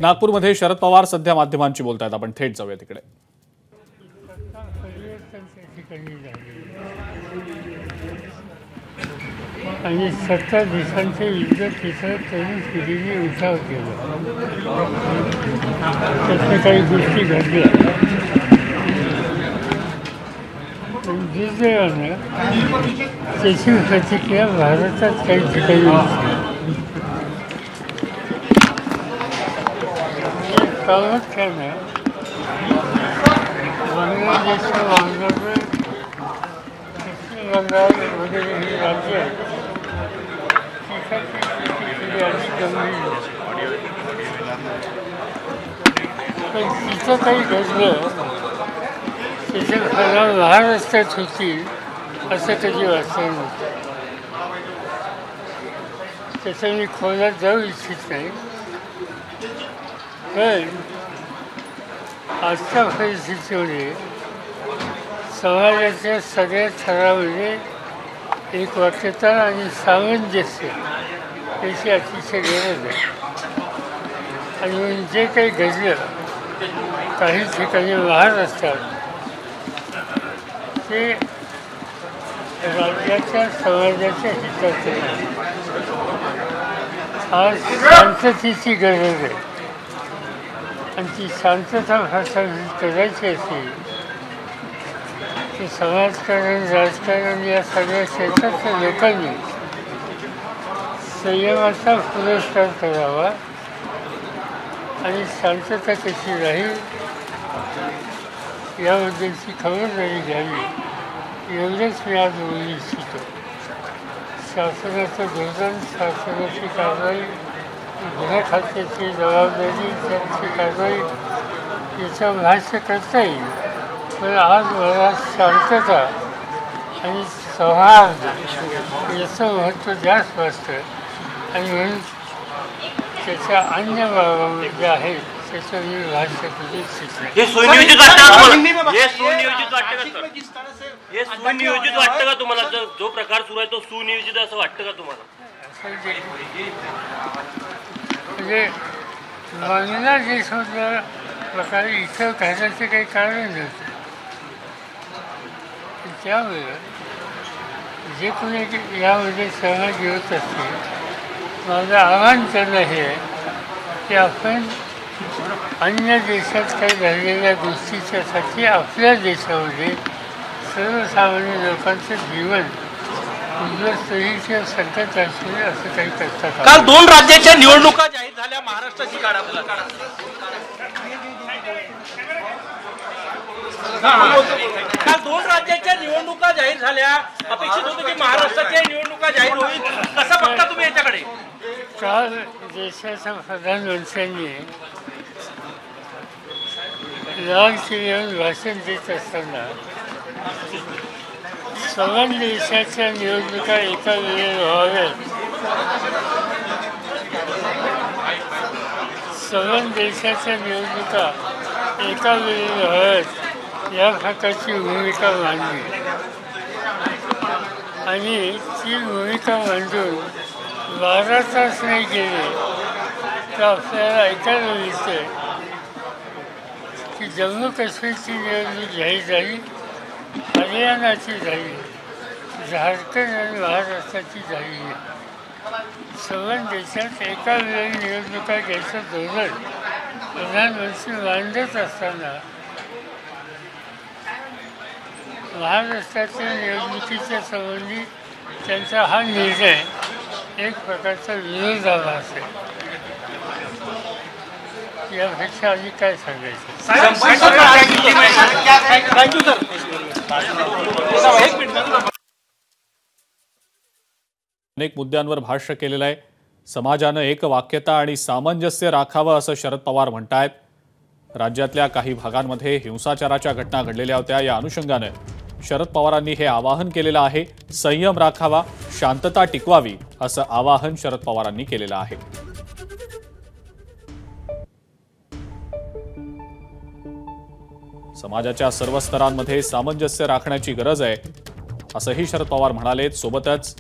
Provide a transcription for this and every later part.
नागपूरमध्ये शरद पवार सध्या माध्यमांशी बोलतायत. आपण थेट जाऊया तिकडे. आणि 70 दिवसांचे युद्ध तिसऱ्या तरुण पिढीने उठाव केला. त्यातल्या काही गोष्टी घडल्या. दुर्दैवानं त्याची प्रतिक्रिया भारतात काही ठिकाणी प्रामुख्यानं बांगलादेशच्या वांगावर पश्चिम बंगाल वगैरे ही राज्य आहेत. पण तिथं काही घडलं त्याच्या फळा महाराष्ट्रात होतील असं कधी वाटलं नव्हतं. त्याचं मी खोलात जाऊ इच्छित नाही. पण आजच्या परिस्थितीमध्ये समाजाच्या सगळ्या थरामध्ये एक वाक्यता आणि सामंजस्य याची अतिशय गरज आहे. आणि म्हणून जे काही घडलं काही ठिकाणी महाराष्ट्रात ते राज्याच्या समाजाच्या हिताचे आज शांततेची गरज आहे. आणि ती शांतता प्रस्थापित करायची असेल तर समाजकारण राजकारण या सगळ्या क्षेत्रातल्या लोकांनी संयमाचा पुरस्कार करावा आणि शांतता कशी राहील याबद्दलची खबरदारी घ्यावी एवढंच मी आज बोलू इच्छितो. शासनाचं धोरण, शासनाची कारवाई, गुन्हे खात्याची जबाबदारी, त्यांची कारवाई याचं भाष्य करता येईल. पण आज मला शांतता आणि सौहार्द याचं महत्त्व जास्त वाटतं. आणि म्हणून त्याच्या अन्य बाबा ज्या आहेत त्याचं मी भाष्य करू इच्छित नाही. हे सुनियोजित वाटतं का तुम्हाला? जो प्रकार सुरू आहे तो सुनियोजित असं वाटतं का तुम्हाला? म्हणजे बांगलादेशमधल्या प्रकारे इथं घालायचं काही कारण नव्हतं. त्यामुळे जे कोणी यामध्ये सहभागी होत असतील माझं आव्हान त्यांना हे आहे की आपण अन्य देशात काही घडलेल्या गोष्टीच्यासाठी आपल्या देशामध्ये सर्वसामान्य लोकांचं जीवन उद्ध्वस्त संकट असेल असं काही करतात. काल 2 राज्याच्या निवडणुका जाहीर झाल्या. महाराष्ट्राची काल 2 राज्याच्या निवडणुका जाहीर झाल्या. अपेक्षित होतं की महाराष्ट्राच्या निवडणुका जाहीर होईल. कसं बघता तुम्ही याच्याकडे? काल देशाच्या प्रधानमंत्र्यांनी लाल किल्ल्यावर भाषण देत असताना सर्व देशाच्या निवडणुका एका वेळेला व्हाव्यात, सर्व देशाच्या निवडणुका एका वेळेला व्हाव्यात या प्रकारची भूमिका मांडली. आणि ती भूमिका मांडून 12 तास नाही गेले तर आपल्याला ऐकायला मिळतं की जम्मू काश्मीरची निवडणूक जाहीर झाली, हरियाणाची झाली, झारखंड आणि महाराष्ट्राची झाली. सर्व देशात एका वेळी निवडणुका घ्यायचं धोरण प्रधानमंत्री मांडत असताना महाराष्ट्राच्या निवडणुकीच्या संबंधी त्यांचा हा निर्णय एक प्रकारचा विरोधाभास आहे. यापेक्षा आधी काय सांगायचं? अनेक मुद्द्यांवर भाष्य केलेलं आहे. समाजानं एकवाक्यता आणि सामंजस्य राखावं असं शरद पवार म्हणतायत. राज्यातल्या काही भागांमध्ये हिंसाचाराच्या घटना घडलेल्या होत्या. या अनुषंगानं शरद पवारांनी हे आवाहन केलेलं आहे. संयम राखावा, शांतता टिकवावी असं आवाहन शरद पवारांनी केलेलं आहे. समाजाच्या सर्व स्तरांमध्ये सामंजस्य राखण्याची गरज आहे असंही शरद पवार म्हणाले. सोबतच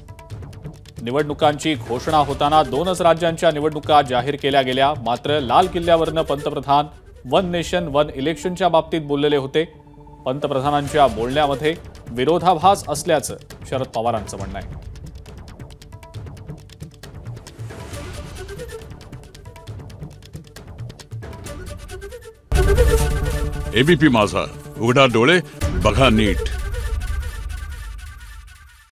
निवडणुकांची घोषणा होताना 2च राज्यांच्या निवडणुका जाहीर केल्या गेल्या. मात्र लाल किल्ल्यावरनं पंतप्रधान वन नेशन वन इलेक्शनच्या बाबतीत बोललेले होते. पंतप्रधानांच्या बोलण्यामध्ये विरोधाभास असल्याचं शरद पवारांचं म्हणणं आहे. एबीपी माझा, उघडा डोळे बघा नीट.